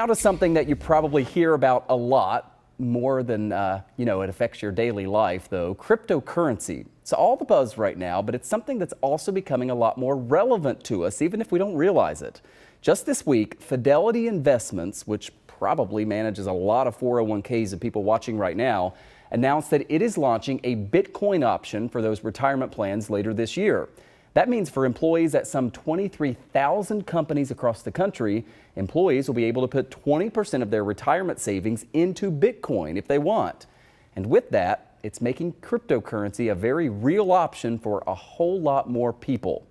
Now to something that you probably hear about a lot, more than, it affects your daily life, though, cryptocurrency. It's all the buzz right now, but it's something that's also becoming a lot more relevant to us, even if we don't realize it. Just this week, Fidelity Investments, which probably manages a lot of 401ks of people watching right now, announced that it is launching a Bitcoin option for those retirement plans later this year. That means for employees at some 23,000 companies across the country, employees will be able to put 20% of their retirement savings into Bitcoin if they want. And with that, it's making cryptocurrency a very real option for a whole lot more people.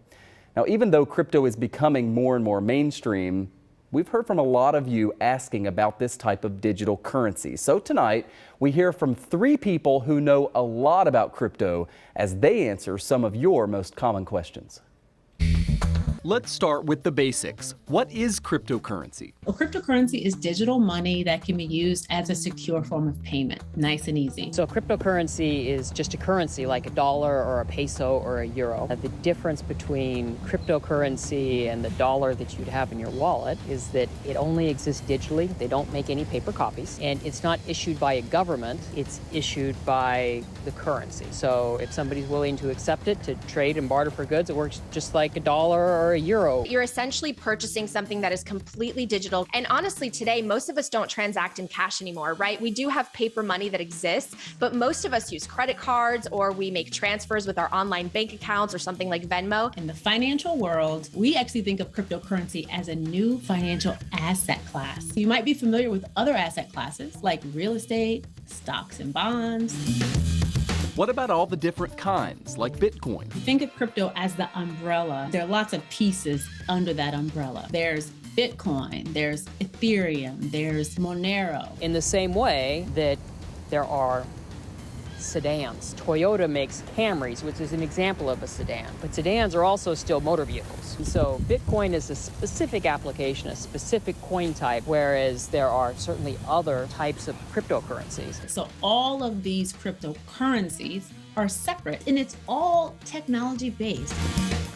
Now, even though crypto is becoming more and more mainstream, we've heard from a lot of you asking about this type of digital currency. So tonight, we hear from 3 people who know a lot about crypto as they answer some of your most common questions. Let's start with the basics. What is cryptocurrency? Well, cryptocurrency is digital money that can be used as a secure form of payment. Nice and easy. So cryptocurrency is just a currency like a dollar or a peso or a euro. The difference between cryptocurrency and the dollar that you'd have in your wallet is that it only exists digitally. They don't make any paper copies. And it's not issued by a government. It's issued by the currency. So if somebody's willing to accept it to trade and barter for goods, it works just like a dollar or a euro. You're essentially purchasing something that is completely digital. And honestly, today, most of us don't transact in cash anymore, right? We do have paper money that exists, but most of us use credit cards or we make transfers with our online bank accounts or something like Venmo. In the financial world, we actually think of cryptocurrency as a new financial asset class. You might be familiar with other asset classes like real estate, stocks and bonds. What about all the different kinds, like Bitcoin? Think of crypto as the umbrella. There are lots of pieces under that umbrella. There's Bitcoin, there's Ethereum, there's Monero. In the same way that there are sedans. Toyota makes Camrys, which is an example of a sedan, but sedans are also still motor vehicles. So Bitcoin is a specific application, a specific coin type, whereas there are certainly other types of cryptocurrencies. So all of these cryptocurrencies are separate, and it's all technology-based.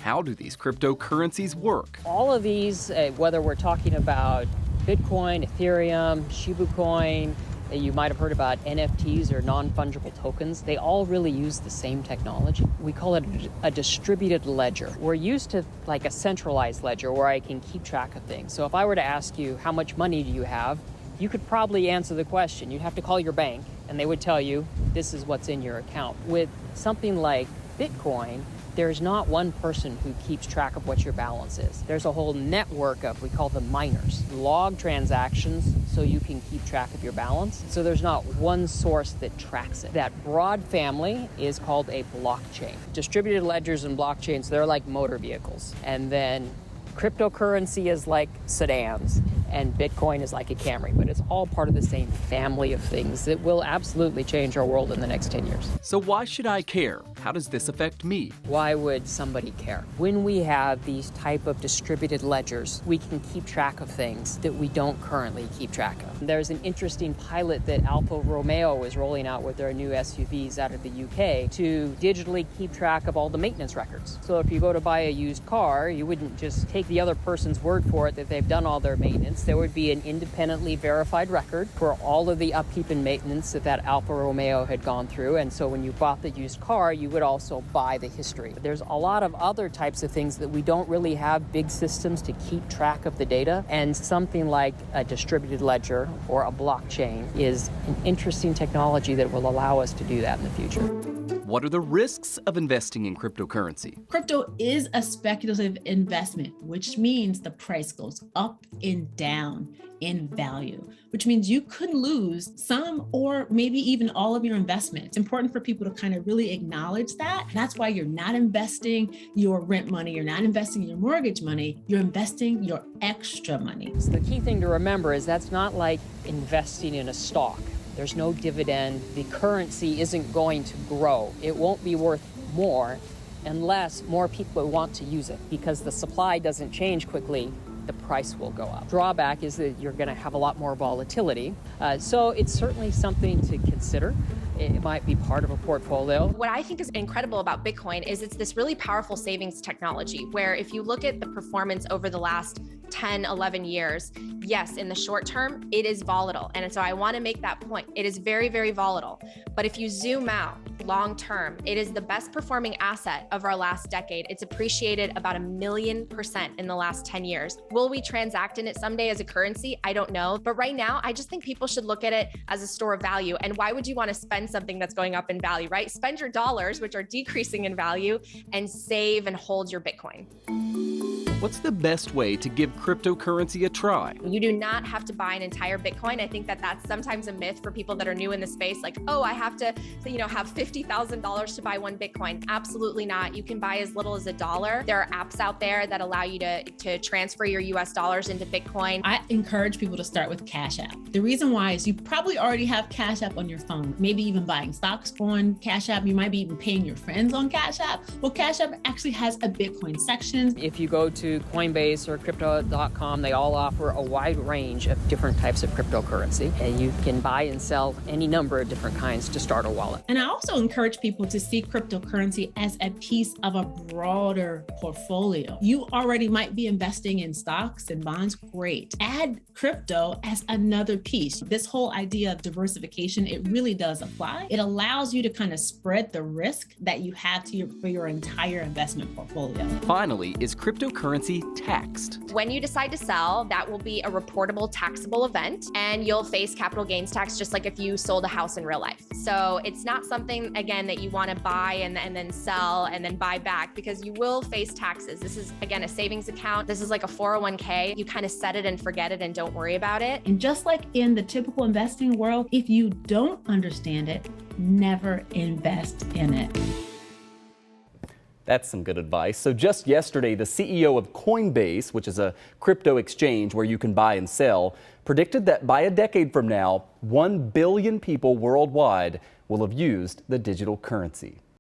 How do these cryptocurrencies work? All of these, whether we're talking about Bitcoin, Ethereum, Shiba Coin, you might have heard about NFTs or non-fungible tokens. They all really use the same technology. We call it a distributed ledger. We're used to like a centralized ledger where I can keep track of things. So if I were to ask you, how much money do you have? You could probably answer the question. You'd have to call your bank and they would tell you, this is what's in your account. With something like Bitcoin, there's not one person who keeps track of what your balance is. There's a whole network of, we call them miners, log transactions so you can keep track of your balance. So there's not one source that tracks it. That broad family is called a blockchain. Distributed ledgers and blockchains, they're like motor vehicles. And then cryptocurrency is like sedans, and Bitcoin is like a Camry, but it's all part of the same family of things that will absolutely change our world in the next 10 years. So why should I care? How does this affect me? Why would somebody care? When we have these type of distributed ledgers, we can keep track of things that we don't currently keep track of. There's an interesting pilot that Alfa Romeo is rolling out with their new SUVs out of the UK to digitally keep track of all the maintenance records. So if you go to buy a used car, you wouldn't just take the other person's word for it that they've done all their maintenance. There would be an independently verified record for all of the upkeep and maintenance that Alfa Romeo had gone through. And so when you bought the used car, you would also buy the history. There's a lot of other types of things that we don't really have big systems to keep track of the data. And something like a distributed ledger or a blockchain is an interesting technology that will allow us to do that in the future. What are the risks of investing in cryptocurrency? Crypto is a speculative investment, which means the price goes up and down in value, which means you could lose some or maybe even all of your investment. It's important for people to kind of really acknowledge that. That's why you're not investing your rent money, you're not investing your mortgage money, you're investing your extra money. So the key thing to remember is that's not like investing in a stock. There's no dividend. The currency isn't going to grow. It won't be worth more unless more people want to use it. Because the supply doesn't change quickly, the price will go up. Drawback is that you're going to have a lot more volatility. So it's certainly something to consider. It might be part of a portfolio. What I think is incredible about Bitcoin is it's this really powerful savings technology where if you look at the performance over the last 10, 11 years, yes, in the short term, it is volatile. And so I want to make that point. It is very, very volatile. But if you zoom out long term, it is the best performing asset of our last decade. It's appreciated about 1,000,000% in the last 10 years. Will we transact in it someday as a currency? I don't know. But right now, I just think people should look at it as a store of value. And why would you want to spend something that's going up in value, right? Spend your dollars, which are decreasing in value, and save and hold your Bitcoin. What's the best way to give cryptocurrency a try? You do not have to buy an entire Bitcoin. I think that that's sometimes a myth for people that are new in the space. Like, oh, I have to, have $50,000 to buy one Bitcoin. Absolutely not. You can buy as little as $1. There are apps out there that allow you to transfer your US dollars into Bitcoin. I encourage people to start with Cash App. The reason why is you probably already have Cash App on your phone, maybe even buying stocks on Cash App. You might be even paying your friends on Cash App. Well, Cash App actually has a Bitcoin section. If you go to Coinbase or crypto.com, they all offer a wide range of different types of cryptocurrency, and you can buy and sell any number of different kinds to start a wallet. And I also encourage people to see cryptocurrency as a piece of a broader portfolio. You already might be investing in stocks and bonds. Great. Add crypto as another piece. This whole idea of diversification, it really does apply. It allows you to kind of spread the risk that you have for your entire investment portfolio. Finally, is cryptocurrency taxed? When you decide to sell, that will be a reportable taxable event, and you'll face capital gains tax just like if you sold a house in real life. So it's not something, again, that you want to buy and then sell and then buy back, because you will face taxes. This is, again, a savings account. This is like a 401k. You kind of set it and forget it and don't worry about it. And just like in the typical investing world, if you don't understand it, never invest in it. That's some good advice. So just yesterday, the CEO of Coinbase, which is a crypto exchange where you can buy and sell, predicted that by a decade from now, 1 billion people worldwide will have used the digital currency.